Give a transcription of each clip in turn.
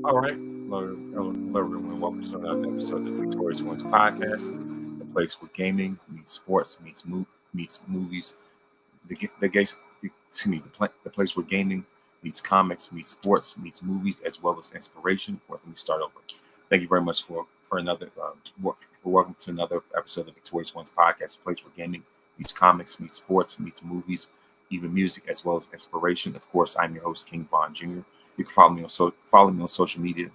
All right. Hello, everyone. Welcome to another episode of Victorious Ones Podcast, the place where gaming meets sports, meets movies. The case, excuse me, the place where gaming meets comics, meets sports, meets movies, as well as inspiration. Of course, let me start over. Thank you very much for another for welcome to another episode of Victorious Ones Podcast, the place where gaming meets comics, meets sports, meets movies, even music, as well as inspiration. Of course, I'm your host, King Von Jr. You can follow me on social media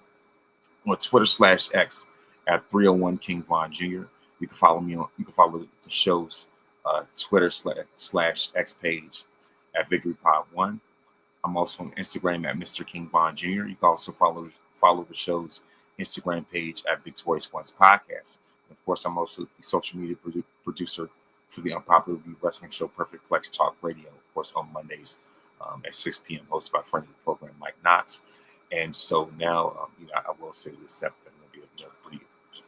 on Twitter/X at 301 King Von Jr. You can follow the show's Twitter/X page at Victory Pod One. I'm also on Instagram at Mr. King Von Jr. You can also follow the show's Instagram page at Victorious Ones Podcast. And of course, I'm also the social media producer for the unpopular wrestling show Perfect Flex Talk Radio, of course, on Mondays at 6 p.m., hosted by friend of the program, Mike Knox. And so now, I will say this is going to be a pretty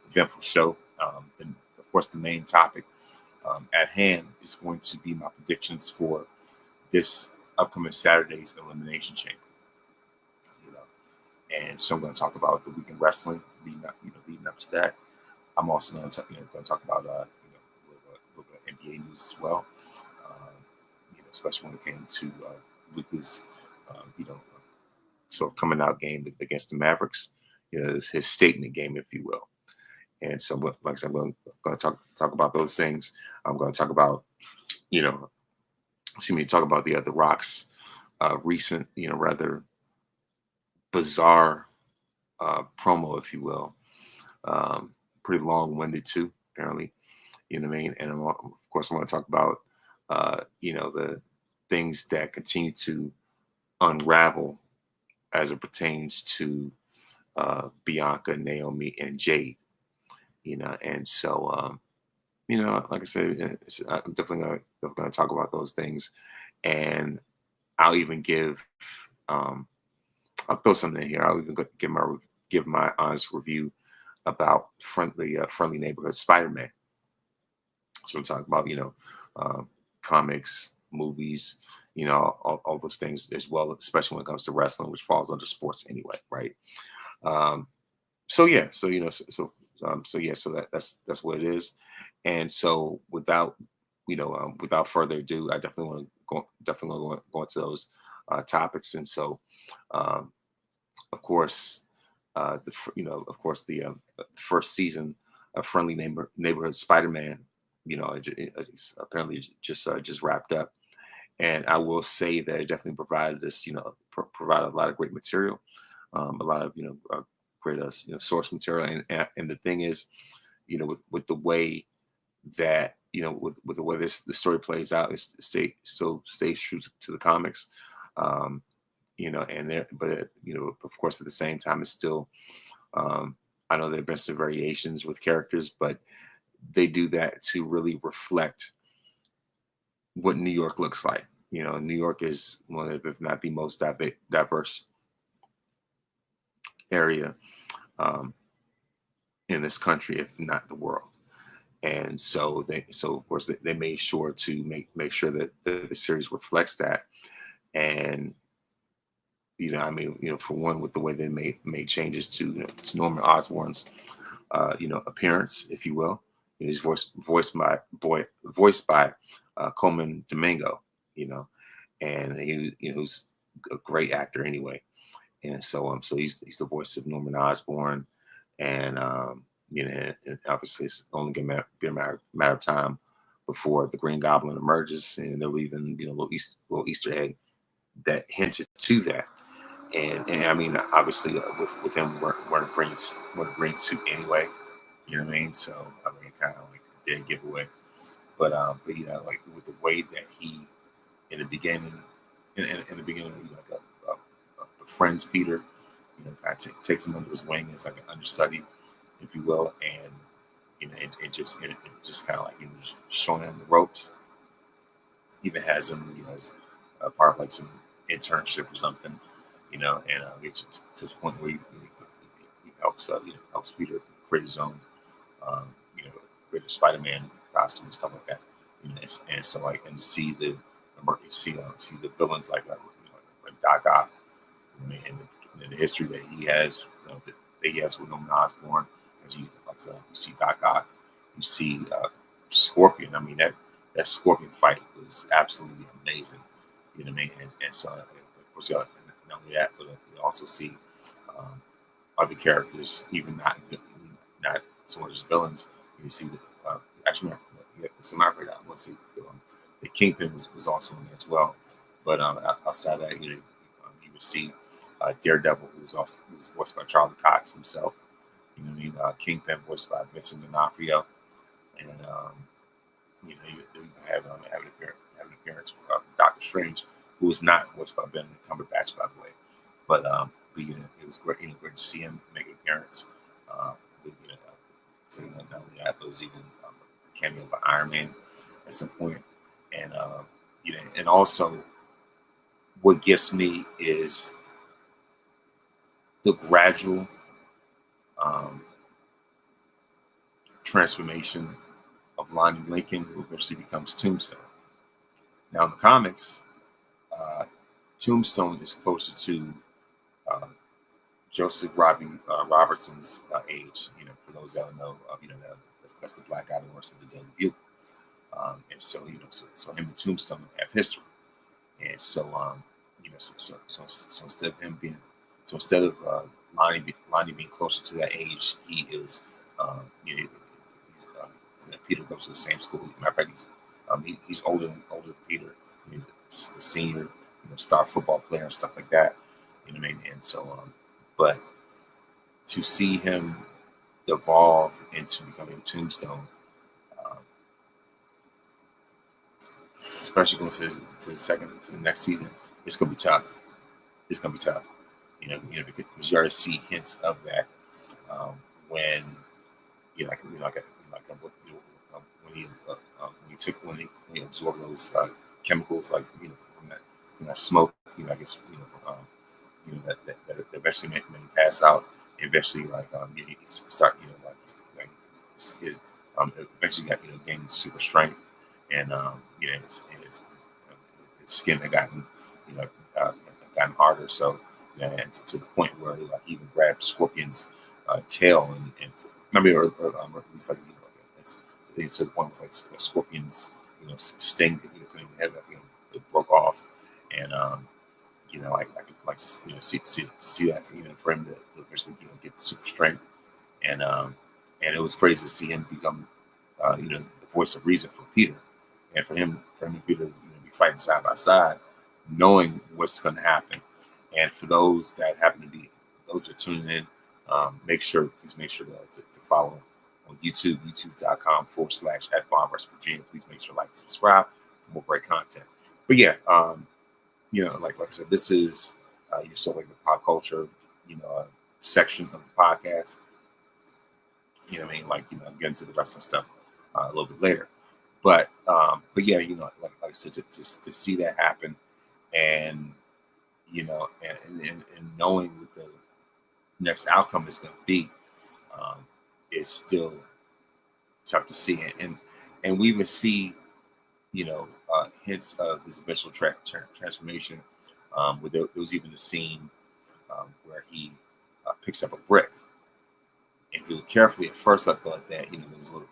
eventful show. And of course, the main topic at hand is going to be my predictions for this upcoming Saturday's Elimination Chamber. And so I'm going to talk about the weekend wrestling leading up to that. I'm also going to talk about a little bit of NBA news as well. Especially when it came to Luka's, sort of coming out game against the Mavericks, his statement game, if you will. And so, like I said, I'm going to talk about those things. I'm going to talk about, talk about the Rock's recent, rather bizarre promo, if you will. Pretty long-winded too, apparently. You know what I mean? And of course, I want to talk about, the things that continue to unravel as it pertains to Bianca, Naomi, and Jade. And so, like I said, I'm definitely going to talk about those things, and I'll even I'll throw something in here. I'll even give my honest review about Friendly Neighborhood Spider-Man. So I'm talking about, comics, movies, all those things as well, especially when it comes to wrestling, which falls under sports anyway, right? So that's what it is. And so without further ado, I definitely want to go into those topics. And so, of course, the first season of Friendly Neighborhood Spider-Man, it's apparently just wrapped up. And I will say that it definitely provided us, provided a lot of great material, a lot of, great, source material. And the thing is, with the way that, with the way the story plays out, is still stays true to the comics, of course, at the same time, it's still, I know there have been some variations with characters, but they do that to really reflect what New York looks like. New York is one of, if not the most diverse area in this country, if not the world. And so of course they made sure to make sure that the series reflects that. And for one, with the way they made changes to Norman Osborn's appearance, if you will. He's voiced by Coleman Domingo, and who's a great actor anyway. And so he's the voice of Norman Osborn, and and obviously it's only going to be a matter of time before the Green Goblin emerges, and there'll even a little Easter egg that hinted to that. And I mean, obviously with him wearing a green suit anyway. You know what I mean? So I mean, kind of like a dead giveaway. But like with the way that he, in the beginning, like a friend's Peter, kind of takes him under his wing as like an understudy, if you will, and it just kind of like showing him the ropes. Even has him, as a part of like some internship or something, and to the point where he helps Peter create his own. With the Spider-Man costume and stuff like that, and so like, and to see the villains like Doc Ock, and the history that he has, that he has with Norman Osborn, as you like I said, you see Doc Ock, you see Scorpion. I mean that Scorpion fight was absolutely amazing. You know what I mean? And so of course, not only that, but you also see um, other characters, even not so much as villains. You see the actually it's not right. Let's see, the Kingpin was also in there as well. But outside of that, you would see Daredevil, who's voiced by Charlie Cox himself. You know what I mean? Kingpin voiced by Vincent D'Onofrio, and you have an appearance of Doctor Strange, who is not voiced by Benedict Cumberbatch, by the way. But it was great. Great to see him make an appearance. Uh, so not only that, but it was even a cameo by Iron Man at some point, and and also what gets me is the gradual um, transformation of Lonnie Lincoln, who eventually becomes Tombstone. Now, in the comics, Tombstone is closer to uh, Joseph Robertson's age. For those that don't know, that's the black guy that works at the Daily Bugle. And so, so him and Tombstone have history. And so, so instead of Lonnie being closer to that age, he is, he's, Peter goes to the same school. Matter of fact, he's older than Peter. He's a senior, star football player and stuff like that. You know what I mean? And so, but to see him evolve into becoming a Tombstone, um, especially going to the next season, it's gonna be tough. It's gonna be tough. Because you already see hints of that when when he absorbed those chemicals, like from that smoke. I guess that eventually made him pass out. Eventually, he start eventually got gained super strength, and his skin had gotten gotten harder. So and to the point where he even grabbed Scorpion's tail and I mean, or at least it's to the point where Scorpion's sting couldn't have that thing, it broke off, and I could like to see that for him to eventually get super strength, and it was crazy to see him become the voice of reason for Peter, and for him and Peter be fighting side by side, knowing what's going to happen. And for those that happen to be those that are tuning in, please make sure to follow on YouTube, youtube.com/@Von West Virginia. Please make sure to like and subscribe for more great content. But yeah, like I said, this is your sort of like the pop culture, section of the podcast. You know what I mean? I'll get into the rest of the stuff a little bit later. But yeah, like I said, to see that happen, and and knowing what the next outcome is going to be, is still tough to see. And we even see, hints of his eventual transformation. Where there was even a scene where he picks up a brick. And if you look carefully, at first I thought that there was a little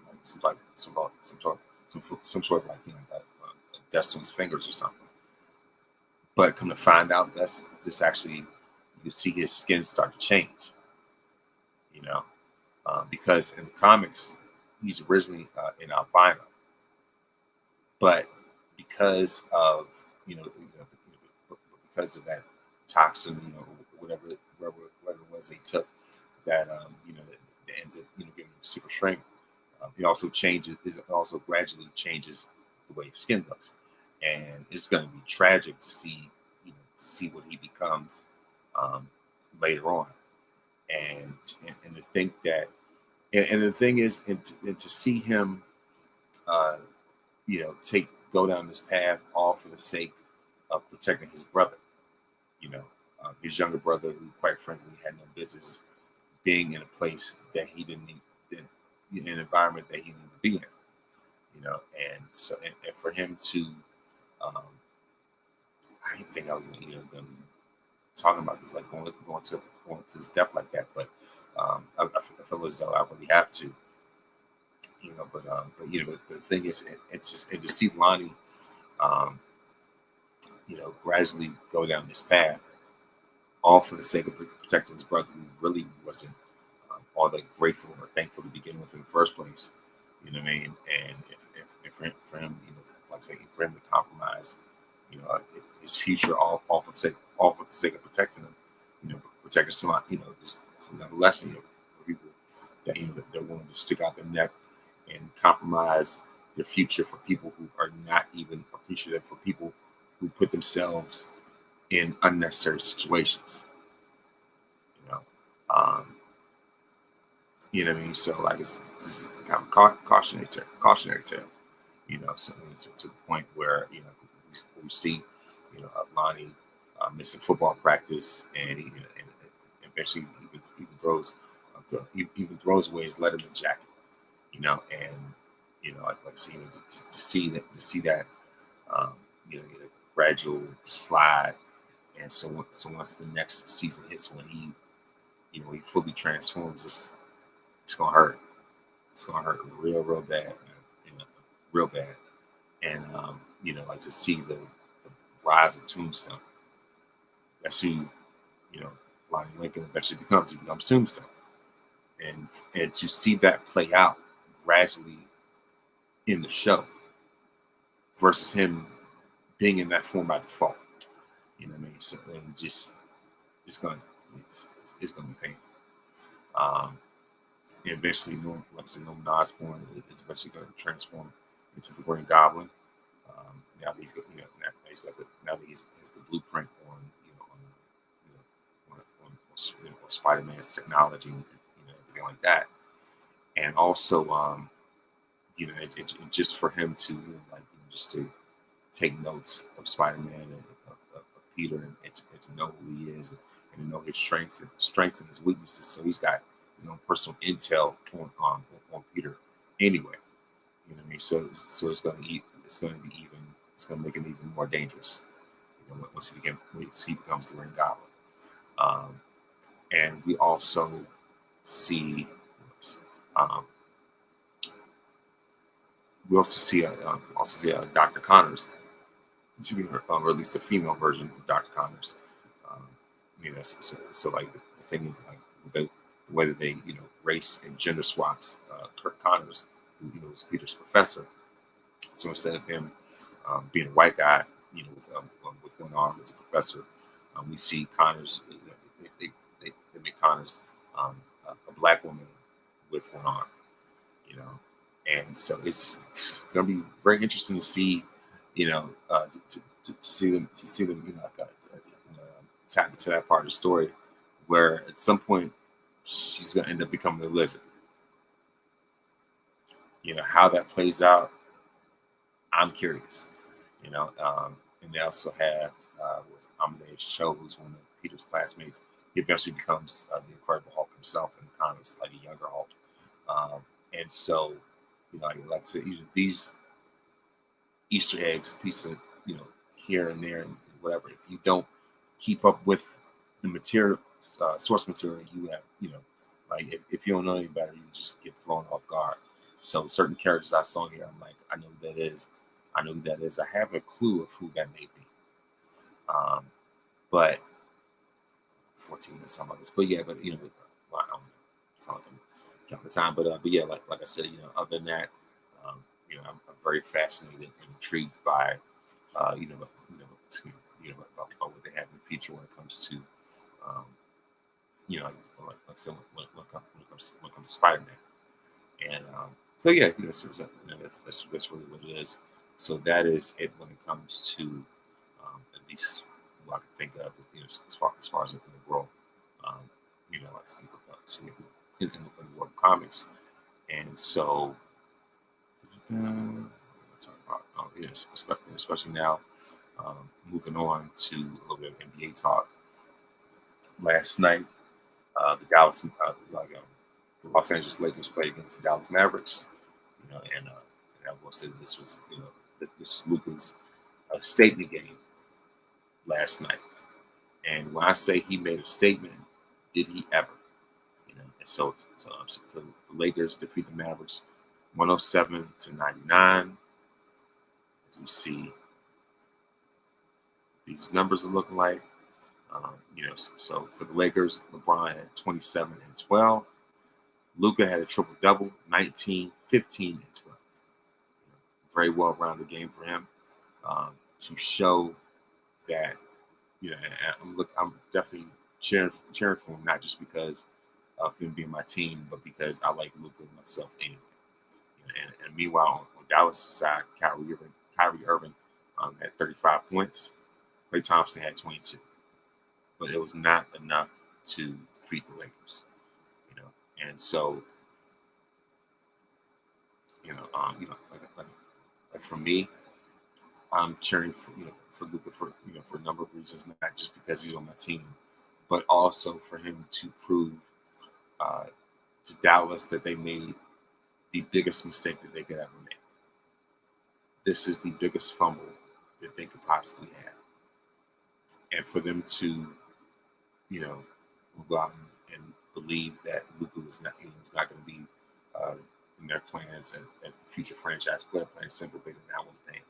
some sort of dust on his fingers or something. But come to find out, this actually, you can see his skin start to change. Because in the comics, he's originally an albino, but because of because of that toxin, whatever it was they took, that that ends up giving him super strength. It also gradually changes the way his skin looks, and it's going to be tragic to see what he becomes later on, and to think that, and the thing is, and to see him, go down this path all for the sake of protecting his brother, his younger brother, who quite frankly had no business being in a place that he didn't need, in an environment that he didn't be in, and so and for him to, I didn't think I was going talking about this, like going to this depth like that. But I feel as though I really have to, but but the thing is, it's just and to see Lonnie, um, gradually go down this path, all for the sake of protecting his brother, who really wasn't all that grateful or thankful to begin with in the first place. You know what I mean? And for him, like I say, for him to compromise, his future all for the sake of protecting him, protecting someone, just it's another lesson, for people that that they're willing to stick out their neck and compromise their future for people who are not even appreciative, for people who put themselves in unnecessary situations. You know, um, you know what I mean. So like it's just kind of cautionary tale. So to the point where we see Lonnie missing football practice, and and eventually even throws away his Letterman jacket. And like I say, to see that um, gradual slide. And so once the next season hits, when he fully transforms, it's gonna hurt. It's gonna hurt real bad, man. Real bad. And like to see the rise of Tombstone. That's who Lonnie Lincoln eventually becomes. He becomes Tombstone, and to see that play out gradually in the show versus him being in that form by default. You know what I mean? So and just it's gonna it's gonna be painful. Um, and eventually, like I said, Norman Osborn is eventually going to transform into the Green Goblin. Now that he's got, now that he has the blueprint on, on Spider-Man's technology, and everything like that, and also, just for him to just to take notes of Spider-Man and of Peter, and to know who he is, and to know his strengths and his weaknesses. So he's got his own personal intel on Peter anyway. You know what I mean? So it's going to make him even more dangerous. Once he becomes the Green Goblin. And we also see um, Dr. Connors, or at least a female version of Dr. Connors. Um, so like the thing is, like the way that they race and gender swaps Kirk Connors, who was Peter's professor. So instead of him being a white guy, with one arm as a professor, we see Connors. They make Connors a black woman with one arm. And so it's going to be very interesting to see, to see them, tap into that part of the story, where at some point she's going to end up becoming a lizard. How that plays out, I'm curious. And they also have Amadeus Cho, who's one of Peter's classmates. He eventually becomes the Incredible Hulk himself in the comics, like a younger Hulk. And so, like I said, these Easter eggs, pieces of, here and there and whatever. If you don't keep up with the material, source material, you have, like if you don't know any better, you just get thrown off guard. So certain characters I saw here, I'm like, I know who that is. I know who that is. I have a clue of who that may be. But 14 minutes, something like this. But yeah, but well, I don't know. It's not like I'm counting the time. But yeah, like I said, other than that, I'm very fascinated and intrigued by, about what they have in the future when it comes to, like I said, when it comes to Spider-Man. And so yeah, that's really what it is. So that is it when it comes to at least what I can think of, as far as in the world, in the world of comics. And so, talk about, especially now, moving on to a little bit of NBA talk. Last night, the Los Angeles Lakers played against the Dallas Mavericks. And I will say this was Luka's statement game last night, And when I say he made a statement, did he ever? And so the Lakers defeat the Mavericks 107-99. As we see, these numbers are looking like. So for the Lakers, LeBron had 27 and 12. Luka had a triple double, 19, 15, and 12. Very well rounded game for him to show that and I'm definitely cheering for him, not just because of him being my team, but because I like Luka myself anyway. And meanwhile, on Dallas' side, Kyrie Irving had 35 points. Klay Thompson had 22, but it was not enough to defeat the Lakers. And so like for me, I'm cheering for Luka for a number of reasons, not just because he's on my team, but also for him to prove to Dallas that they made the biggest mistake that they could ever make. This is the biggest fumble that they could possibly have, and for them to go out and believe that Luka was not going to be in their plans as the future franchise player, playing simple, they did not want to think.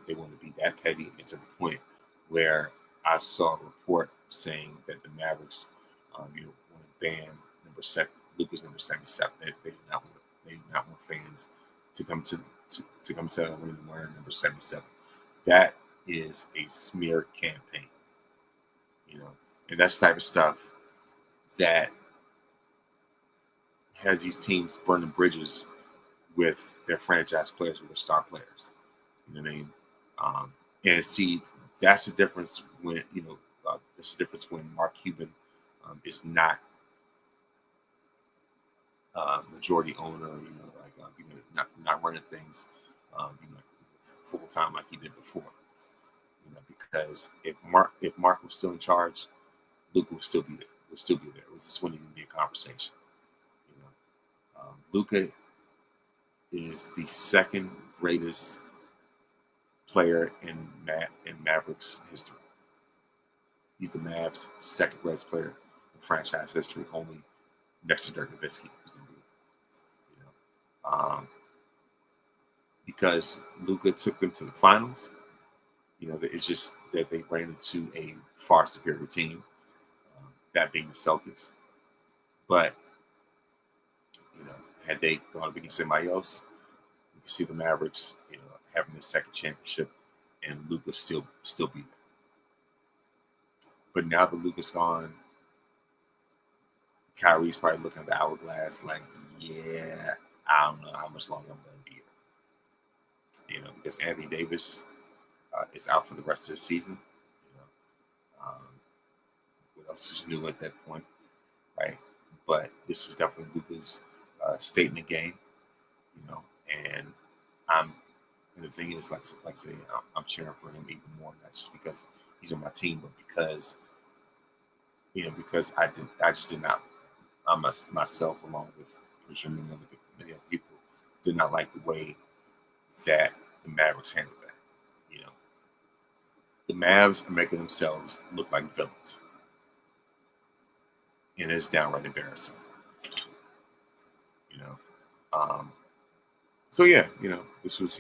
They want to be that petty, and to the point where I saw a report saying that the Mavericks, want to ban Luka's number 77. They do not want fans to come to the arena wearing number 77. That is a smear campaign, and that's the type of stuff that has these teams burning bridges with their franchise players, with their star players. You know what I mean? And see, that's the difference when Mark Cuban is not majority owner, not running things full time like he did before. Because if Mark was still in charge, Luka would still be there. This wouldn't even be a conversation. Luka is the second greatest player in Mavericks history. He's the Mavs' second greatest player in franchise history, only next to Dirk Nowitzki. Because Luka took them to the finals. It's just that they ran into a far superior team, that being the Celtics. But had they gone up against somebody else, you can see the Mavericks, having their second championship, and Luka still be there. But now that Luka's gone, Kyrie's probably looking at the hourglass like, yeah, I don't know how much longer I'm going to be here. Because Anthony Davis is out for the rest of the season. What else is new at that point, right? But this was definitely Luka's statement game, and and the thing is, like I say, I'm cheering for him even more, not just because he's on my team, but because I just did not, myself, along with many other people, did not like the way that the Mavericks handled that. The Mavs are making themselves look like villains, and it's downright embarrassing. So yeah, this was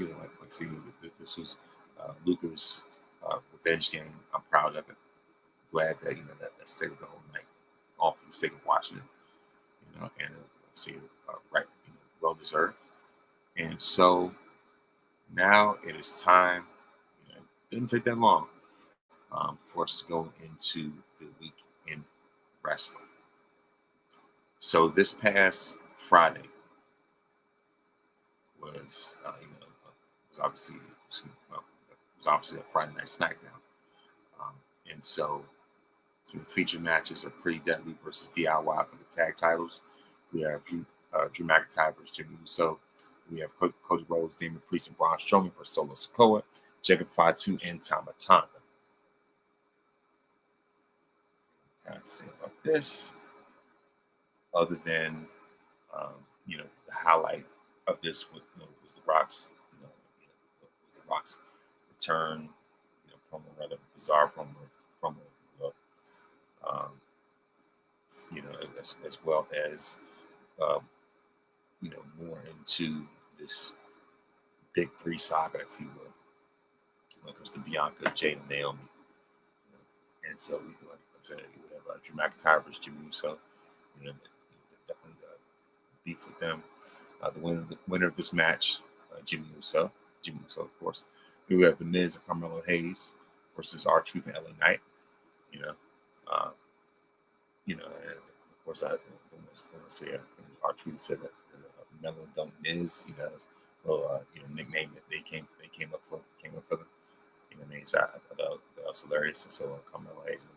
this was Luka's revenge game. I'm proud of it. Glad that that stayed the whole night, all for the sake of watching it. And right, well deserved. And so now it is time. It didn't take that long for us to go into the week in wrestling. So this past Friday was obviously a Friday Night Smackdown, and so some featured matches are Pretty Deadly versus DIY for the tag titles. We have Drew McIntyre versus Jimmy Uso. We have Cody Rhodes, Damian Priest, and Braun Strowman versus Solo Sikoa, Jacob Fatu, and Tama Tonga. Can't say about this, other than the highlight of this was the Rock's return, promo, rather bizarre promo, um, as well as um, more into this big three saga, if you will, when it comes to Bianca, Jade, and Naomi. And so we like I said, we have Drew McIntyre versus Jimmy Uso. Definitely beef with them. The winner of this match, Jimmy Uso, of course. We have The Miz and Carmelo Hayes versus R-Truth and LA Knight. Uh, and of course I was going to say R-Truth said that as a mellow dunk Miz, nickname that they came up for them. I mean, so I thought that was hilarious. And so Carmelo Hayes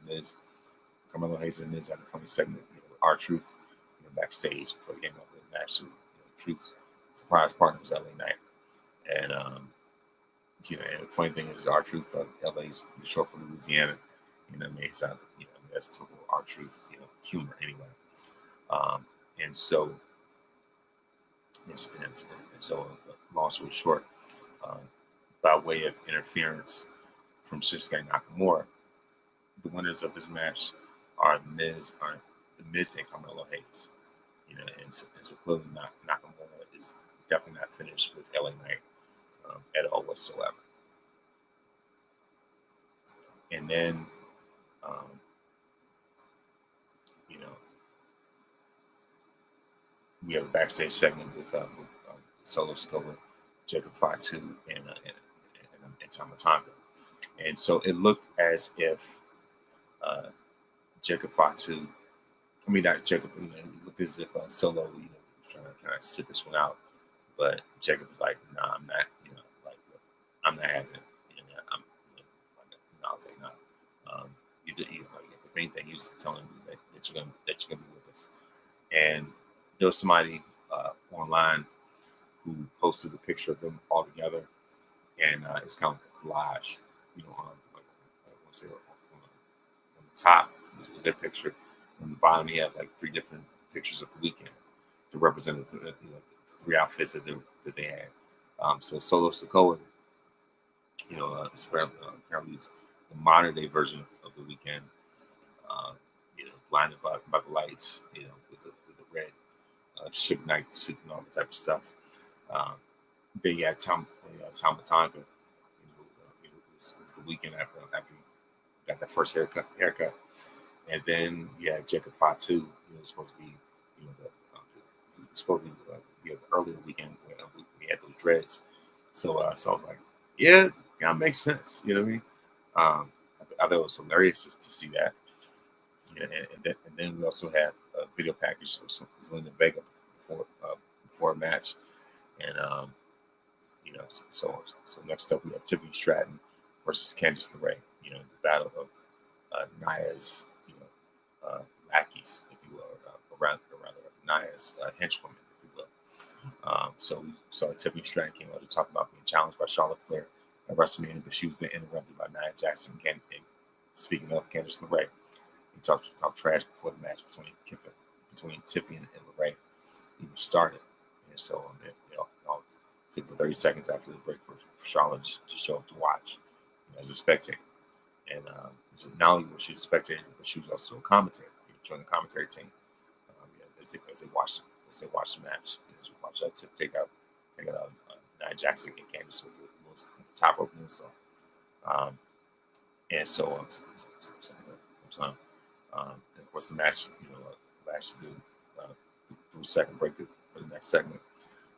and Miz had a funny segment with R-Truth backstage before the game of the match. So, Truth surprise partner was LA Knight. And, and the funny thing is R-Truth, LA's short for Louisiana. So, that's typical R-Truth, humor anyway. And so, long story short, by way of interference from Shinsuke Nakamura, the winners of this match are The Miz and Carmelo Hayes. And so clearly Nakamura is definitely not finished with LA Knight at all whatsoever. And then, we have a backstage segment with Solo Sikoa, Jacob Fatu, and Tama Tonga. And so it looked as if Jacob Fatu, not Jacob, it looked as if Solo, was trying to kind of sit this one out. But Jacob was like, nah, I'm not, I'm not having it. I was like, nah. If anything, he was telling me that you're gonna be with us. And there was somebody online who posted a picture of them all together, and it's kind of like a collage, on the top was their picture, on the bottom he had like 3 different pictures of the weekend to represent the 3 outfits that they had. So Solo Sikoa, apparently is the modern day version of the weekend. Blinded by the lights, with the red Suge Knight suit and all that type of stuff. Then you had Tama Tonga, was the weekend after he got that first haircut. And then you had Jacob Fatu, supposed to be, supposed to be the earlier weekend when we had those dreads. So I was like, yeah, it makes sense. You know what I mean? I thought it was hilarious just to see that. And then we also had a video package of Zelina Vega before a match, and so next up we have Tiffany Stratton versus Candice LeRae. The battle of Nia's lackeys, if you will, or rather Nia's henchwoman, if you will. So we saw Tiffany Stratton came out to talk about being challenged by Charlotte Flair at WrestleMania, but she was then interrupted by Nia Jackson. And speaking of Candice LeRae, he talked trash before the match between Tiffany and LeRae even started. And so it took 30 seconds after the break for Charlotte to show up to watch as a spectator. And so not only was she a spectator, but she was also a commentator. She joined the commentary team as they watched the match. So watch that Tip take out Nia Jackson and Candice with the top rope moonsault. And so and of course, the match, lasted through second break for the next segment.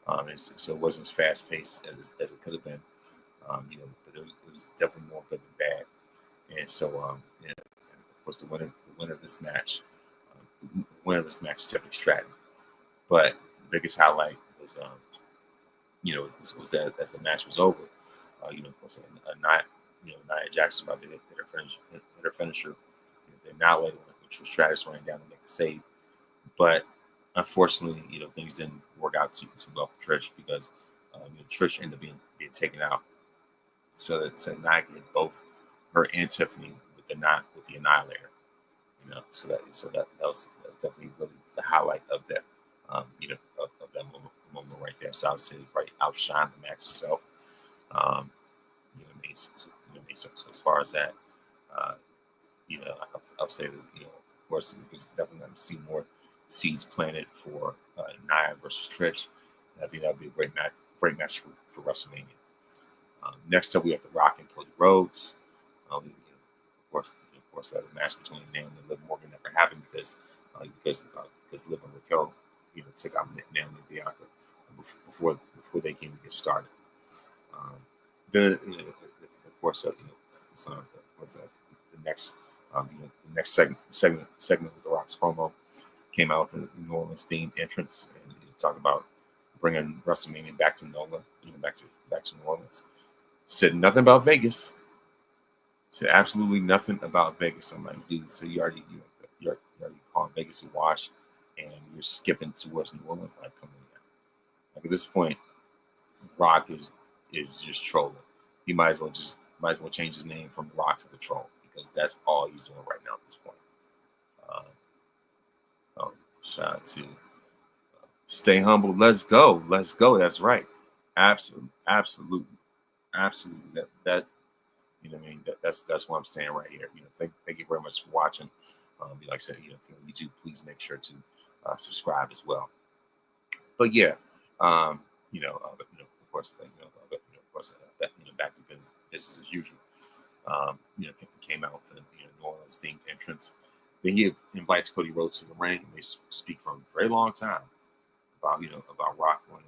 And so it wasn't as fast paced as it could have been. But it was definitely more good than bad. And so, and of course, the winner of this match, Tiffany Stratton. But the biggest highlight was, was that as the match was over, of course, Nia Jackson about to hit her finisher. The annihilator, which was Stratus running down to make the save. But unfortunately, things didn't work out too well for Trish because Trish ended up being taken out. So Nia hit both her and Tiffany with the annihilator. So that was definitely really the highlight of that, of that moment right there. So obviously, right outshined the match itself. Made So as far as that, uh, I'll say that of course, we're definitely going to see more seeds planted for Nia versus Trish. And I think that would be a great match for WrestleMania. Next up, we have The Rock and Cody Rhodes. Of course, the match between Naomi and Liv Morgan never happened because Liv and Raquel, took out Naomi and Bianca before they came to get started. Then, of course, the next the next segment with The Rock's promo came out with a New Orleans themed entrance and talking about bringing WrestleMania back to NOLA, back to New Orleans. Said nothing about Vegas. Said absolutely nothing about Vegas. I'm like, dude, so you're already calling Vegas a wash, and you're skipping towards New Orleans. Like, come on, now. Like at this point, Rock is just trolling. He might as well change his name from Rock to the Troll because that's all he's doing right now at this point. Shout out to Stay Humble. Let's go. That's right. Absolutely. That you know what I mean. That's what I'm saying right here. Thank you very much for watching. Like I said, if you're on YouTube, please make sure to subscribe as well. But yeah, of course, back to business as usual. Came out to New Orleans themed entrance. Then he invites Cody Rhodes to the ring, and they speak for a very long time about Rock wanting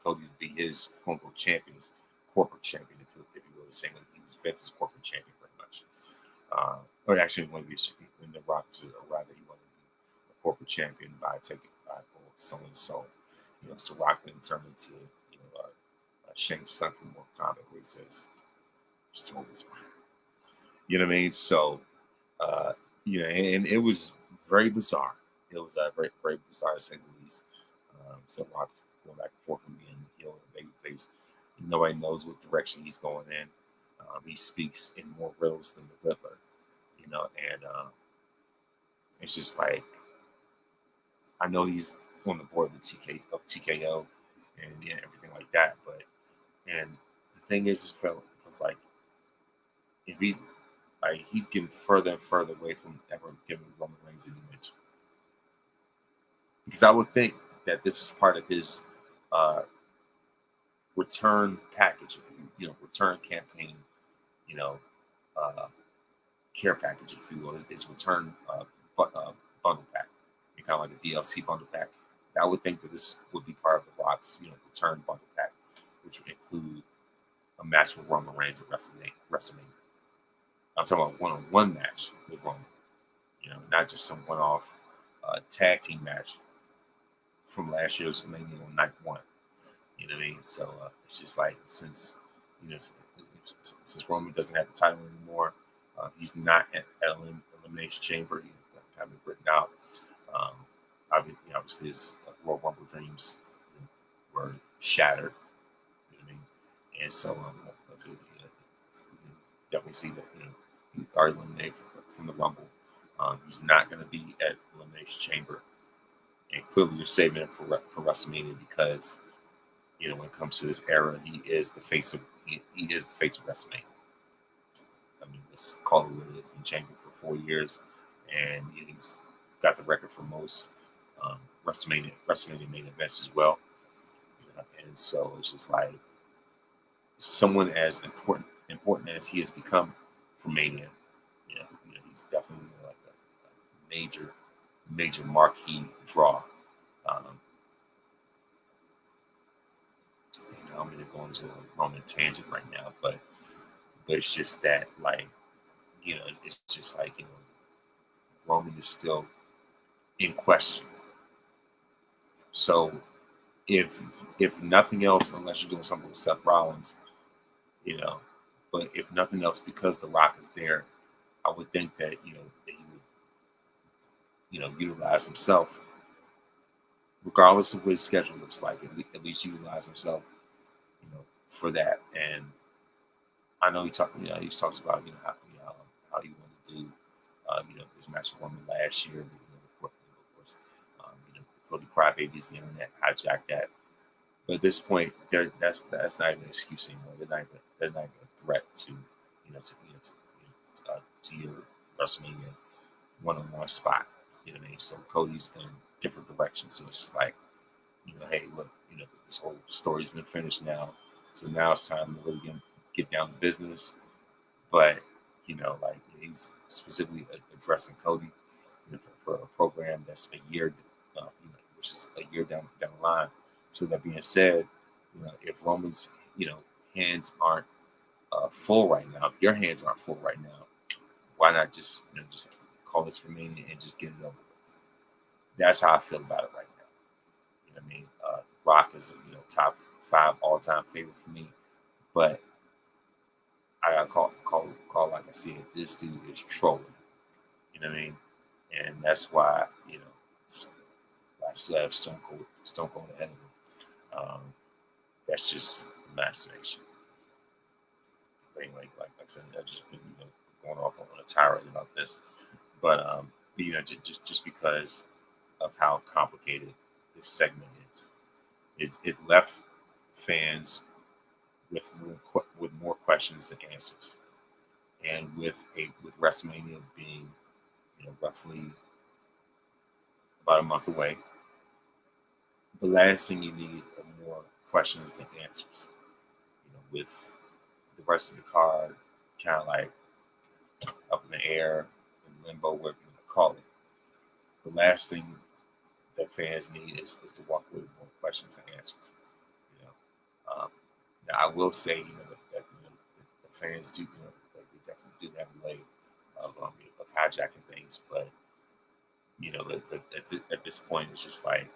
Cody to be his quote-unquote champion, his corporate champion, if you will, the same way he was Vince's corporate champion, pretty much. Or actually, when the Rock says, or rather, he wanted to be a corporate champion by selling his soul. So Rock then turned into Shane Sung from Mortal Kombat, where he says, "Soul is mine." You know what I mean? So, and it was very bizarre. It was very, very bizarre to say the least. So Rock going back and forth from being heel and babyface. Nobody knows what direction he's going in. He speaks in more riddles than the Riddler, and it's just like I know he's on the board of TKO and everything like that, but the thing is, was like if he's getting further and further away from ever giving Roman Reigns any mention. Because I would think that this is part of his return package, return campaign, care package, if you will, his return bundle pack, kind of like a DLC bundle pack. I would think that this would be part of the Rock's, return bundle pack, which would include a match with Roman Reigns at WrestleMania. I'm talking about one-on-one match with Roman, not just some one-off tag team match from last year's Mania on night one. You know what I mean? So it's just like since Roman doesn't have the title anymore, he's not at Elimination Chamber. He's kind of written out. Obviously, his Royal Rumble dreams were shattered. You know what I mean? And so definitely see that he are eliminated from the Rumble. He's not going to be at Elimination Chamber, and clearly you're saving him for WrestleMania because when it comes to this era, he is the face of WrestleMania. I mean, let's call it what it is. Been champion for 4 years, and he's got the record for most WrestleMania main events as well. And so it's just like someone as important as he has become for Mania. He's definitely like a major marquee draw. I'm going to go into a Roman tangent right now, but it's just that, like, it's just like, Roman is still in question. So if nothing else, unless you're doing something with Seth Rollins, but if nothing else, because The Rock is there, I would think that, that he would, utilize himself, regardless of what his schedule looks like, at least utilize himself, for that. And I know he talks about, how he wanted to do, his match with Roman last year, of course, Cody Crybaby's the internet hijacked that. But at this point, that's not even an excuse anymore. They're not even a threat to, to your WrestleMania one-on-one spot. You know what I mean? So Cody's in different directions. So it's just like, hey, look, this whole story's been finished now. So now it's time to really get down to business. But, like he's specifically addressing Cody for a program that's a year, which is a year down the line. So that being said, if Roman's, hands aren't full right now, if your hands aren't full right now, why not just call this for me and just get it over with? That's how I feel about it right now. You know what I mean? Rock is top 5 all-time favorite for me, but I gotta call like I see it. This dude is trolling. You know what I mean? And that's why I still have Stone Cold ahead of him. That's just my estimation. But anyway, like I said, I've just been going off on a tirade about this, but just because of how complicated this segment is. It left fans with more questions than answers, and with WrestleMania being roughly about a month away, the last thing you need are more questions than answers. With the rest of the card kind of like up in the air, in limbo, whatever you want to call it. The last thing that fans need is to walk away with more questions and answers. Now I will say, that the fans do, they definitely do have a way of hijacking things, but at this point, it's just like,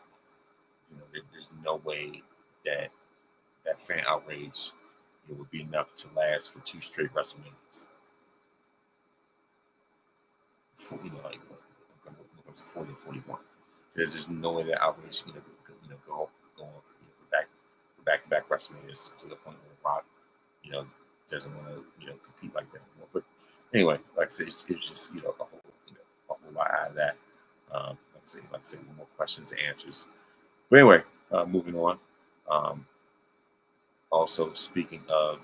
there's no way that fan outrage would be enough to last for 2 straight WrestleManias. Like when it comes to 40 and 41, because there's no way that outrage go on back to back WrestleManias to the point where Rock doesn't want to compete like that anymore. But anyway, like I said, it's just a whole lot out of that. Like I said, more questions and answers. But anyway, moving on. Also, speaking of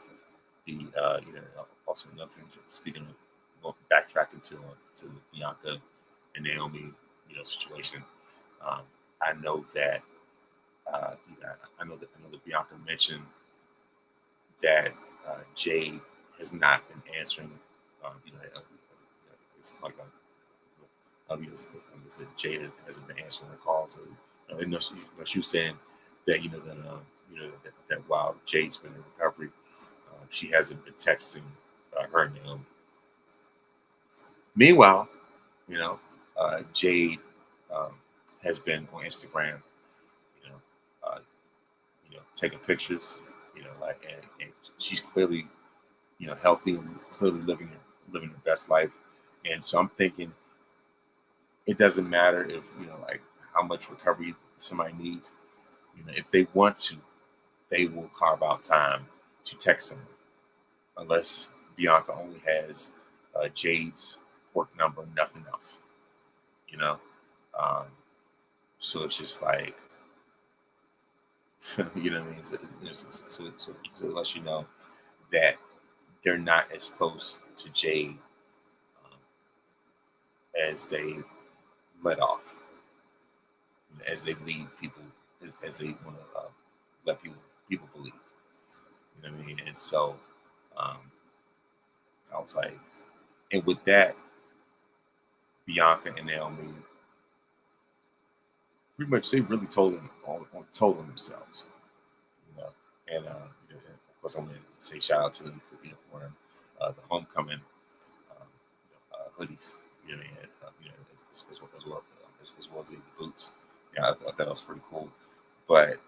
the also another thing. Speaking of backtracking to the Bianca and Naomi situation, I know that I know that Bianca mentioned that Jade has not been answering. It's like that Jade hasn't been answering her calls. She was saying that that while Jade's been in recovery, she hasn't been texting her and Naomi. Meanwhile, Jade has been on Instagram, you know, uh, taking pictures, and she's clearly, healthy and clearly living her best life. And so I'm thinking it doesn't matter if like how much recovery somebody needs. If they want to, they will carve out time to text someone, unless Bianca only has Jade's work number, nothing else. Um, so it's just like, you know what I mean? So let you know that they're not as close to Jade as they let off, as they lead people, as they want to let people believe. You know what I mean? And so um, I was like, and with that, Bianca and Naomi pretty much they really told them themselves, And of course, I'm going to say shout out to them for wearing the homecoming hoodies, as well as the boots. I thought that was pretty cool. But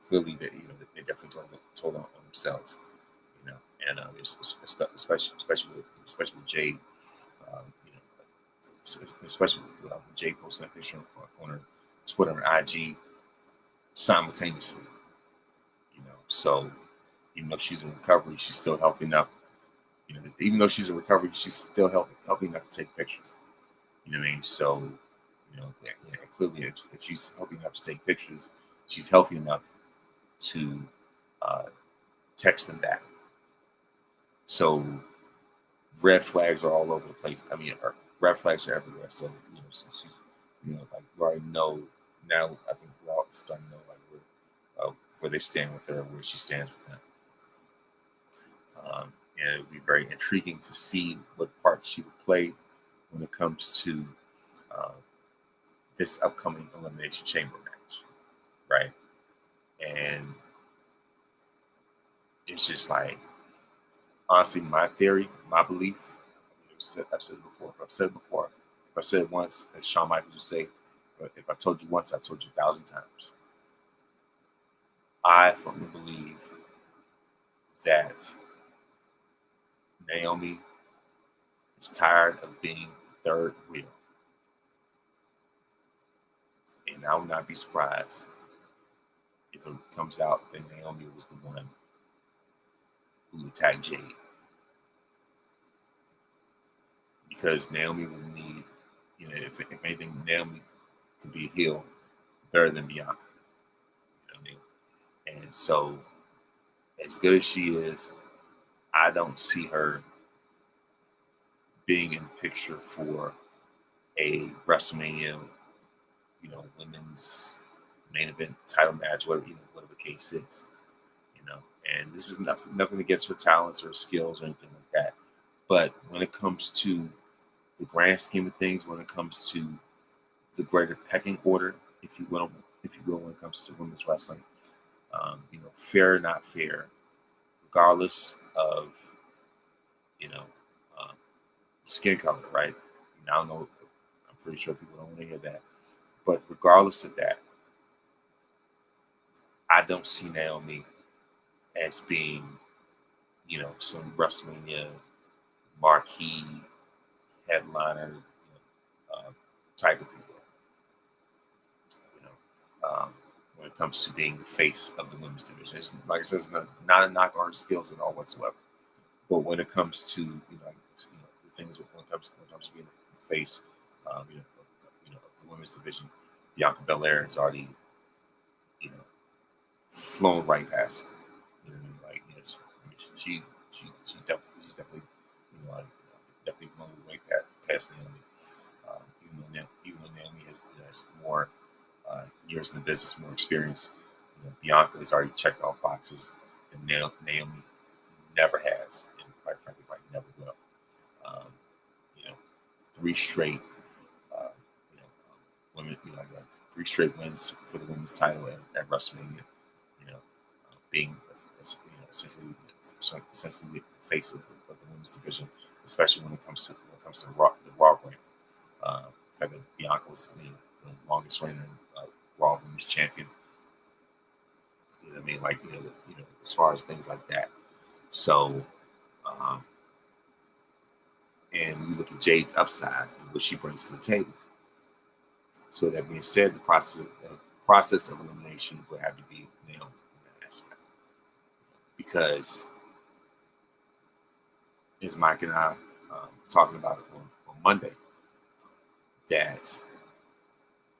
clearly that they definitely told on themselves, and especially with Jade, um, you know, especially with Jade posting a picture on her Twitter and IG simultaneously. So even though she's in recovery, she's still healthy enough. Even though she's in recovery, she's still healthy enough to take pictures. You know what I mean? So, clearly, if she's healthy enough to take pictures, she's healthy enough to text them back. So red flags are all over the place. I mean, red flags are everywhere. So since she's, like you already know now. I think we're all starting to know like where they stand with her, where she stands with them. And it'd be very intriguing to see what part she would play when it comes to uh, this upcoming Elimination Chamber match, right? And it's just like, honestly, my theory, my belief, I've said it before. If I said it once, as Shawn Michaels would say, if I told you once, I told you 1,000 times. I firmly believe that Naomi is tired of being third wheel. And I would not be surprised if it comes out that Naomi was the one who attacked Jade. Because Naomi will need, if anything, Naomi could be a heel better than Bianca. You know what I mean? And so, as good as she is, I don't see her being in the picture for a WrestleMania, women's main event title match, whatever the case is. And this is nothing against her talents or skills or anything like that. But when it comes to the grand scheme of things, when it comes to the greater pecking order, if you will, when it comes to women's wrestling, fair or not fair, regardless of uh, skin color, right? I don't know. I'm pretty sure people don't want to hear that, but regardless of that, I don't see Naomi as being, some WrestleMania marquee headliner type of people. When it comes to being the face of the women's division, it's, like I said, it's not a knock on her skills at all whatsoever. But when it comes to the things when it comes to being the face, the women's division, Bianca Belair has already flown right past it. You know what I mean? Like, she's definitely definitely blown way past Naomi. Even though Naomi has more years in the business, more experience, Bianca has already checked all boxes, and Naomi never has, and quite frankly, probably never will. Um, you know, three straight, you know, women, three straight wins for the women's title at WrestleMania. Being essentially the face of the women's division, especially when it comes to the Raw brand. In fact, Bianca was the longest reigning Raw Women's Champion. You know what I mean? Like as far as things like that. So, and we look at Jade's upside and what she brings to the table. So that being said, the process of elimination would have to be nailed in that aspect, because as Mike and I talking about it on Monday, that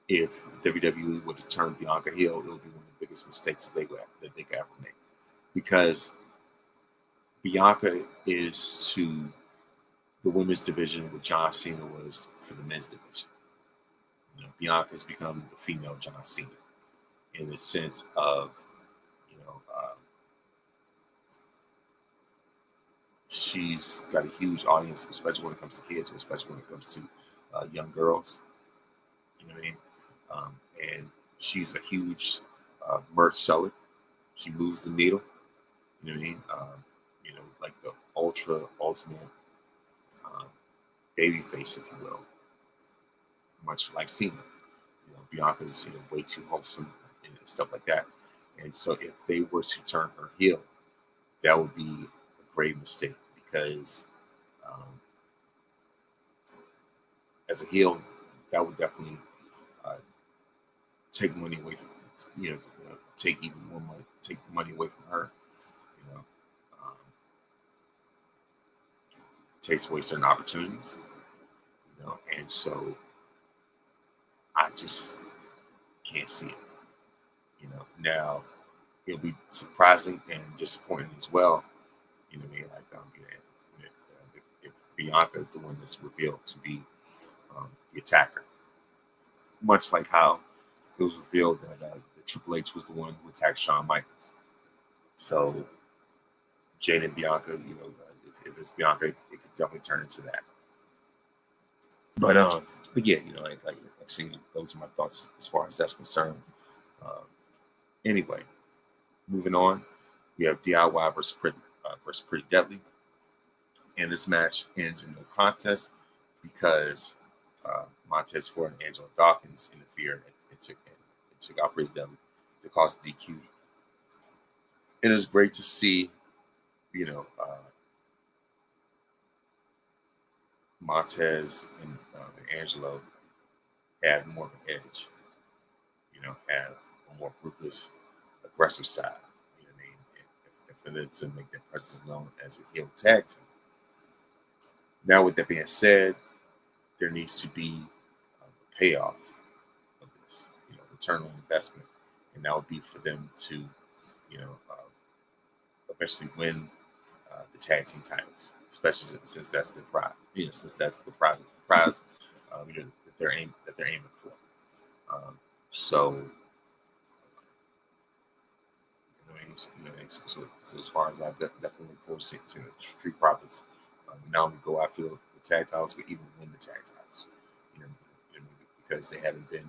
if WWE were to turn Bianca heel, it would be one of the biggest mistakes that they could ever make, because Bianca is to the women's division what John Cena was for the men's division. Bianca has become the female John Cena in the sense of, she's got a huge audience, especially when it comes to kids, or especially when it comes to young girls. You know what I mean? And she's a huge merch seller. She moves the needle. You know what I mean? Like the ultimate baby face, if you will, much like Cena. Bianca's way too wholesome and stuff like that. And so if they were to turn her heel, that would be a grave mistake, because as a heel, that would definitely take money away from take even more money, take money away from her. Um, takes away certain opportunities. And so I just can't see it. Now it'll be surprising and disappointing as well, You know what I mean? Like, if Bianca is the one that's revealed to be the attacker, much like how it was revealed that Triple H was the one who attacked Shawn Michaels. So Jade and Bianca, if it's Bianca, it could definitely turn into that. But yeah, like I see, those are my thoughts as far as that's concerned. Um, anyway, moving on, we have DIY versus Pretty Deadly, and this match ends in no contest because Montez Ford and Angela Dawkins interfered and took out Pretty Deadly to cause DQ. It is great to see, Montez and Angelo have more of an edge, have a more ruthless, aggressive side. You know what I mean? And for them to make their presence known as a heel tag team. Now, with that being said, there needs to be a payoff of this, return on investment, and that would be for them to, eventually win the tag team titles, especially since that's the prize. Since that's the prize that they're aiming for. So, so as far as I definitely look forward to the Street Profits not only go after the tag titles, but even win the tag titles. Because they haven't been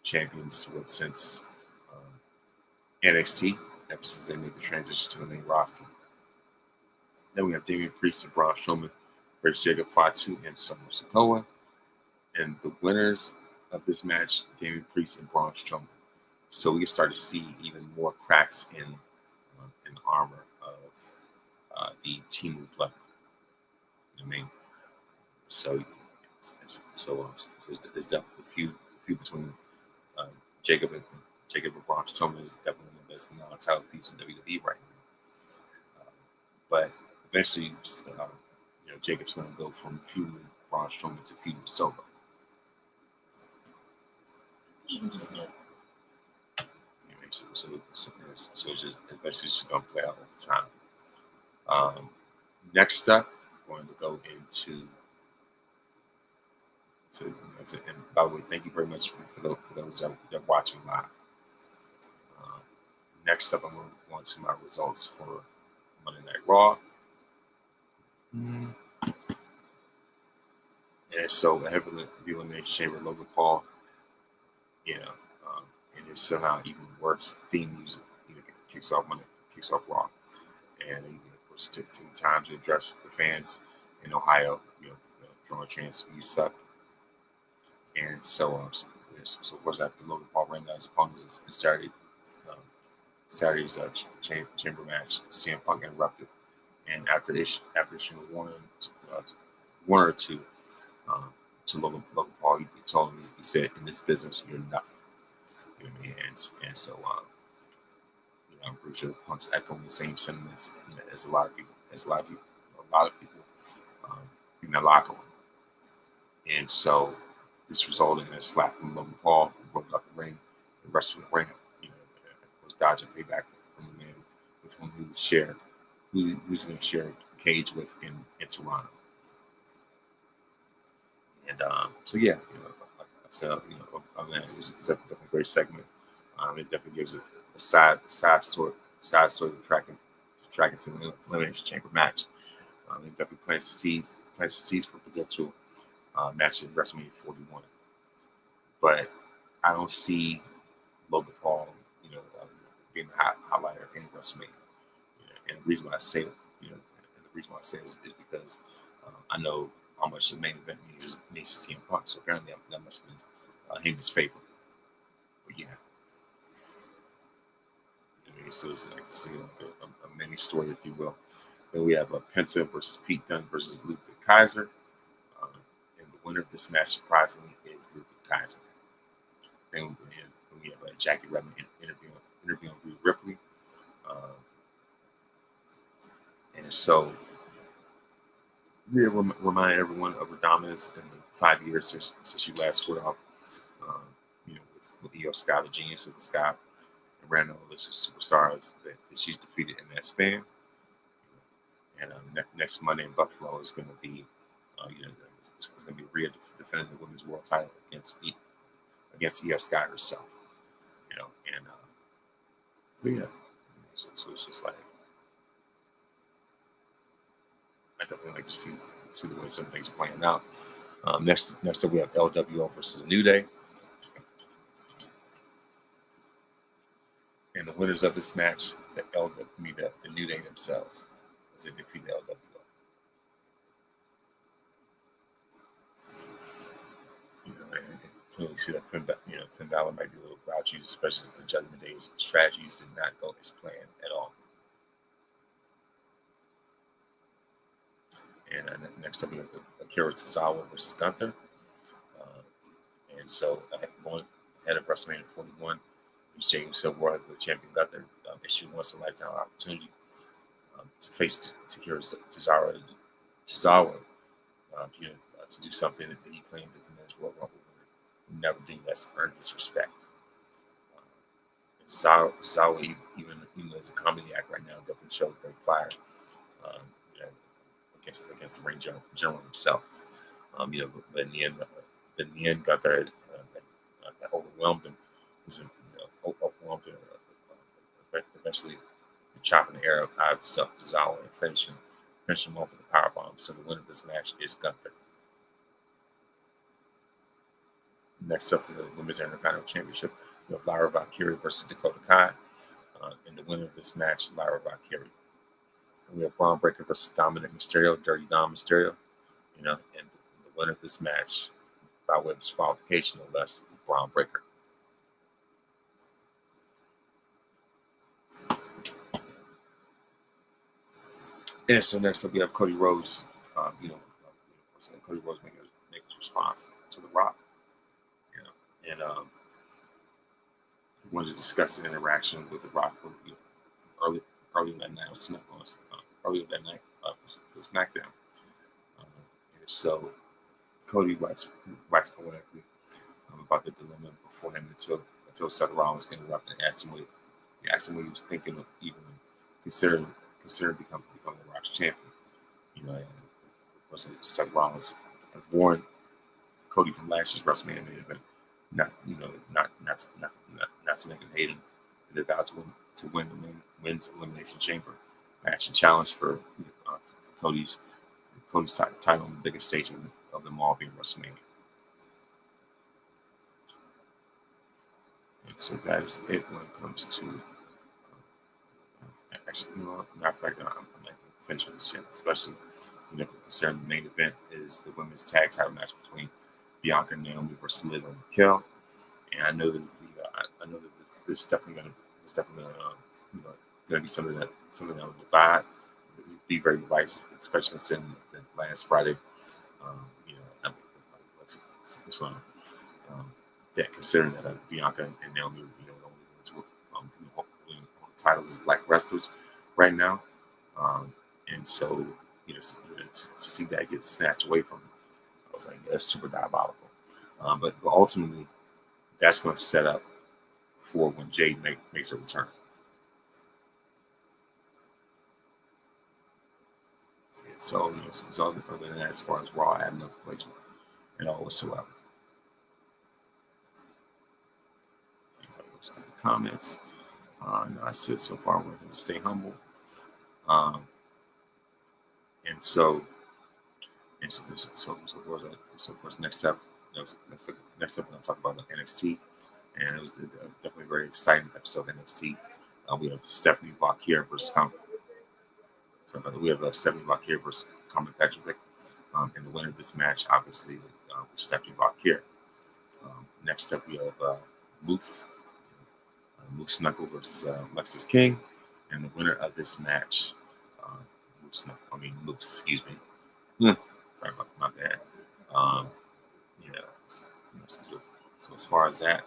champions since NXT, ever since they made the transition to the main roster. Then we have Damian Priest and Braun Strowman versus Jacob Fatu and Solo Sikoa. And the winners of this match, Damian Priest and Braun Strowman. So we can start to see even more cracks in the armor of the Team Blood. You know what I mean? So there's definitely a few between Jacob and Braun Strowman is definitely the best non-title piece in WWE right now. But eventually, Jacob's going to go from feuding Braun Strowman to feuding Solo. Even just know. So it's just eventually just going to play out over time. Next up, we're going to go into. And by the way, thank you very much for those that are watching live. Next up, I'm going to go into my results for Monday Night Raw. And so, ahead of the Elimination Chamber, Logan Paul, and it's somehow even worse theme music, kicks off Raw. And of course, it took time to address the fans in Ohio, drawing chance, you suck. And so of course, after Logan Paul ran down his opponents in Saturday's chamber match, CM Punk interrupted, and after issuing a warning or two to Logan Paul, he told him, he said, "In this business, you're nothing." You know what I mean? And so I'm pretty sure Punk's echoing the same sentiments as a lot of people in the locker room. And so this resulted in a slap from Logan Paul, who broke up the ring, the rest of the ring, was dodging payback from the man with whom he was going to share a cage with in Toronto. And so yeah, like I said, other than that, it was definitely a great segment. It definitely gives a side story to track into the Elimination Chamber match. It definitely plants the seeds for potential match in WrestleMania 41. But I don't see Logan Paul, being the highlighter in WrestleMania. And the reason why I say it, is because I know how much the main event needs to see him Punk. So apparently that must have been his favorite. But yeah. So it's like a mini story, if you will. Then we have Penta versus Pete Dunne versus Luka Kaiser. And the winner of this match, surprisingly, is Luka Kaiser. Then we have Jackie Redmond interviewing Rhea Ripley. And so we remind everyone of her dominance in the 5 years since she last squared off, with Io Sky, the genius of the sky, and random list of superstars that she's defeated in that span. And next Monday in Buffalo is going to be, it's going to be Rhea defending the women's world title against Io Sky herself. And so yeah, so it's just like I definitely like to see the way some things are playing out. Next up we have LWO versus the New Day, and the winners of this match, the New Day themselves, as they defeat the LWO. And clearly see that Finn Balor might be a little grouchy, especially as the Judgment Day's strategies did not go as planned at all. And next up, we have Akira Tozawa versus Gunther. And so, going ahead of WrestleMania 41, is Jey Uso World Heavyweight Champion Gunther issued once in a lifetime opportunity to face Akira Tozawa, to do something that he claimed that the men's World Rumble would never do. That's earn his respect. Tozawa, even as a comedy act right now, definitely showed great fire. Against the ring general himself, but in the end, Gunther had overwhelmed him. Overwhelmed him. Eventually, chopping the air out of Tozawa and finish him off with a powerbomb. So the winner of this match is Gunther. Next up for the Women's Intercontinental Championship, we have Lyra Valkyrie versus Dakota Kai, and the winner of this match, Lyra Valkyrie. We have Braun Breaker versus Dominic Mysterio, Dirty Dom Mysterio, and the winner of this match, by way of disqualification, no less, Braun Breaker. And so next up, we have Cody Rhodes. Cody Rhodes making his response to The Rock. And he wanted to discuss the interaction with The Rock early that night on SmackDown. Earlier that night for SmackDown. And so Cody waxed poetically about the dilemma before him until Seth Rollins interrupted and asked him what he was thinking of even considering becoming the Rock's champion. And of course Seth Rollins warned Cody from last year's WrestleMania main event not to make him hate him, and about to win the Men's Elimination Chamber match and challenge for Cody's title on the biggest stage of them all, being WrestleMania. And so that is it when it comes to. Actually, matter of fact, I'm not going to finish with this yet, especially considering the main event is the women's tag title match between Bianca and Naomi versus Liv and Raquel. And I know that this is definitely going to be something that will divide, be very divisive, especially considering that last Friday, considering that Bianca and Naomi, holding titles as black wrestlers right now, and so to see that get snatched away from them, I was like, that's super diabolical. But ultimately, that's going to set up for when Jade makes a return. So, other than that, as far as Raw, I have no placement at all whatsoever. Comments. I said so far we're going to stay humble. And so of course, next up, we're going to talk about NXT, and it was definitely a very exciting episode of NXT. We have Stephanie Valkyrie versus Stephanie Valkyrie versus Carmen Petrovic, and the winner of this match, obviously, was Stephanie Valkyrie. Next up, we have Moose Knuckle versus Lexis King, and the winner of this match, Moose, excuse me. Sorry about my bad. So as far as that,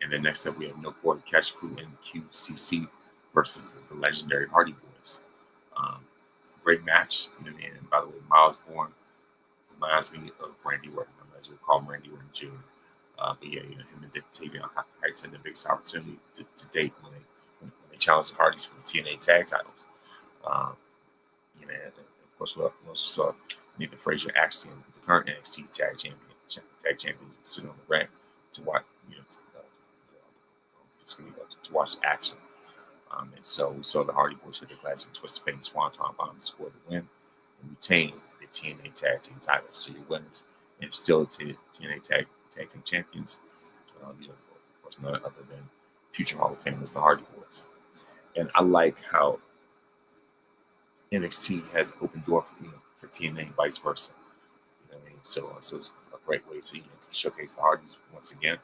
and then next up we have No Quarter Catch Crew and QCC versus the legendary Hardy Boys. Great match. And by the way, Miles Bourne reminds me of Randy Orton, as we call him Randy Orton Jr. But yeah, him and Dick Tavion Heights had the biggest opportunity to date when they challenged the Hardys for the TNA tag titles. You know, and of course, we also saw Nathan Frazier actually, the current NXT tag champions, sitting on the ramp to watch, to watch the action. And so we saw the Hardy Boys hit the classic twist of fate and swanton bomb to score the win and retain the TNA Tag Team titles. So your winners and still TNA Tag Team champions. Of course, none other than future Hall of Famers, the Hardy Boys. And I like how NXT has opened door for TNA and vice versa. You know what I mean? So it's a great way to showcase the Hardys once again.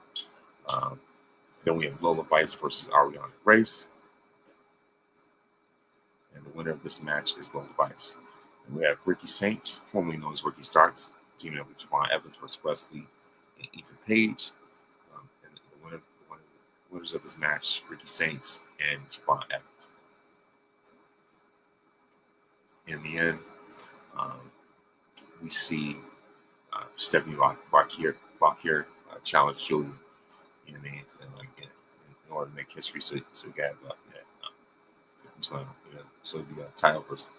Then we have Lola Vice versus Ariana Grace. And the winner of this match is Lola Vice. And we have Ricky Saints, formerly known as Ricky Starks, teaming up with Javon Evans versus Wesley and Ethan Page. And the winners of this match, Ricky Saints and Javon Evans. In the end, we see Stephanie Bakir challenge Julia. You know what I mean? And in order to make history, so we got so we got title versus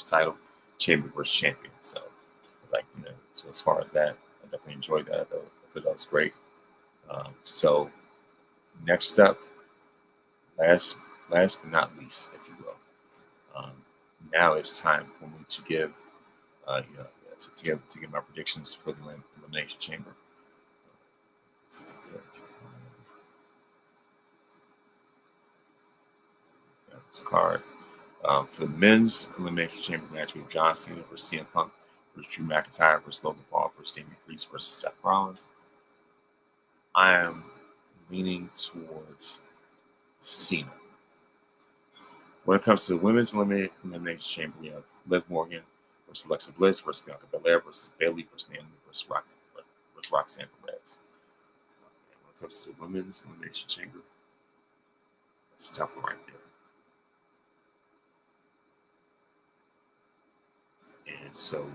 title, champion versus champion. So so as far as that, I definitely enjoyed that. I thought that was great. So next up, last but not least, if you will, now it's time for me to give to give my predictions for the Elimination Chamber. This is it. This card. For the men's Elimination Chamber match, we have John Cena versus CM Punk versus Drew McIntyre versus Logan Paul versus Damian Priest versus Seth Rollins. I am leaning towards Cena. When it comes to the women's Elimination Chamber, we have Liv Morgan versus Alexa Bliss versus Bianca Belair versus Bayley versus Naomi versus Roxanne Perez. And when it comes to the women's Elimination Chamber, it's a tough one right there. And so,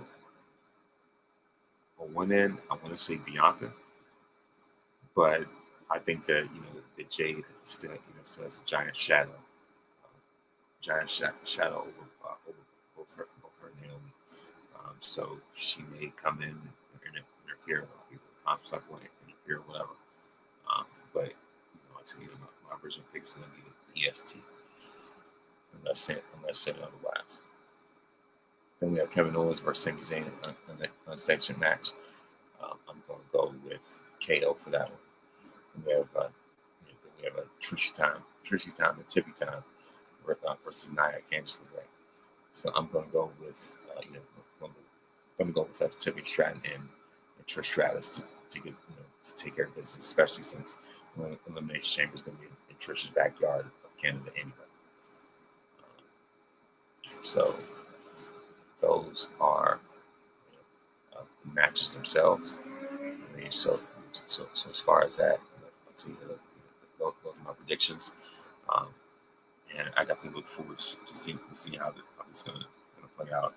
on one end, I want to say Bianca, but I think that that Jade still has a giant shadow, shadow over her and Naomi. So she may come in and interfere, interfere or whatever. But I tell you, my original pick is going to be the EST, unless said otherwise. Then we have Kevin Owens versus Sami Zayn in an unsanctioned match. I'm going to go with KO for that one. And we have a Trish time, and Tippy time versus Nia Candice LeRae. So I'm going to go with that Tippy Stratton and Trish Stratus to get to take care of business, especially since Elimination Chamber is going to be in Trish's backyard of Canada anyway. So those are matches themselves. So as far as that, those are my predictions, and I definitely look forward to see how this is going to play out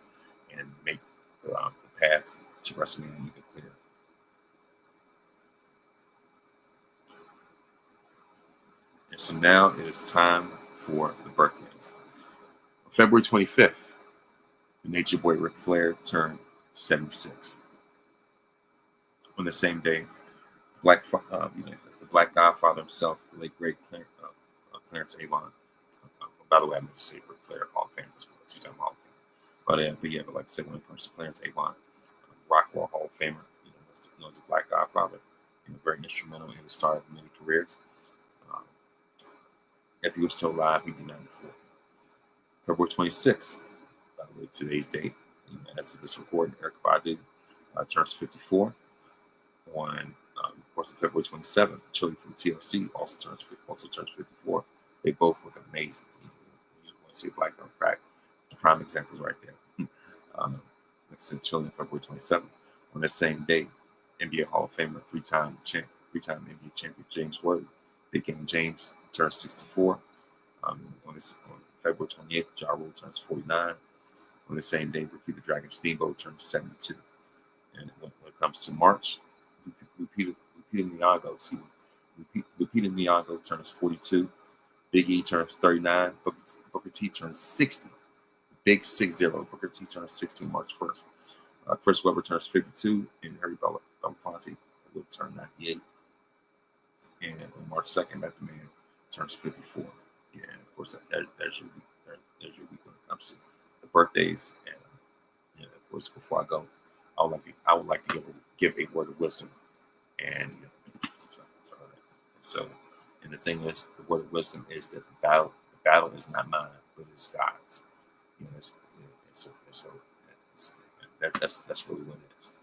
and make the path to WrestleMania even clearer. And so now it is time for the birthdays. On February 25th, the Nature Boy Ric Flair turned 76. On the same day, the Black Godfather himself, the late great Clarence Avon. By the way, I meant to say Ric Flair, Hall of Famer, as well, two-time Hall of Famer. But like I said, when it comes to Clarence Avon, Rockwell Hall of Famer, known as the Black Godfather, very instrumental in the start of many careers. If he was still alive, he'd be 94. February 26th, by the way, today's date, as of this recording, Eric Badu turns 54. Of course, on February 27th, Chili from TLC also turns 54. They both look amazing. You want to see a black on crack. The prime examples right there. Like I said, Chili on February 27th. On the same day, NBA Hall of Famer, three-time NBA champion James Worthy, Big Game James, turns 64. On February 28th, Ja Rule turns 49. On the same day, Ricky the Dragon Steamboat turns 72. And when it comes to March, Lupita Nyong'o turns 42. Big E turns 39. Booker T turns 60. big 6-0. Booker T turns 16 March 1st. Chris Webber turns 52, and Harry Belafonte will turn 98. And on March 2nd, Method Man turns 54. Yeah, and of course, there's your week. There's your week when it comes to the birthdays. And of course, before I go, I would like to give a word of wisdom. And so, and the thing is, the word of wisdom is that the battle is not mine, but it's God's. That's really what it is.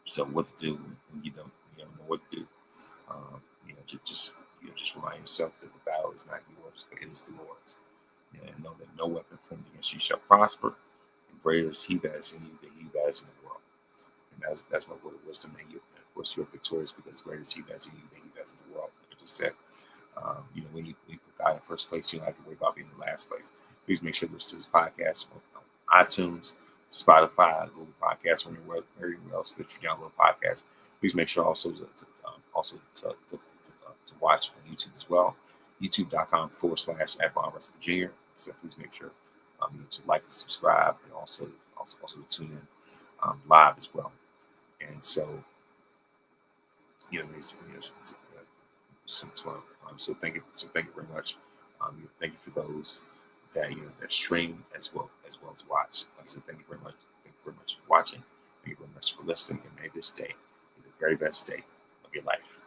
So what to do when you don't know what to do? Just remind yourself that the battle is not yours, but it is the Lord's. And know that no weapon formed against you shall prosper. And greater is He that is in you than he that is in the world. And that's my word of wisdom. And of course, you're victorious because greater is He that is in you than he that is in the world. Like I just said, when you put God in first place, you don't have to worry about being in the last place. Please make sure to listen to this podcast on iTunes, Spotify, Google Podcasts, or anywhere else that you download podcasts. Please make sure also to watch on YouTube as well. YouTube.com/@West Virginia. So please make sure to like and subscribe, and also to tune in live as well. And so, so thank you very much. Thank you for those that that stream as well as watch. Like I said, thank you very much. Thank you very much for watching. Thank you very much for listening. And may this day be the very best day of your life.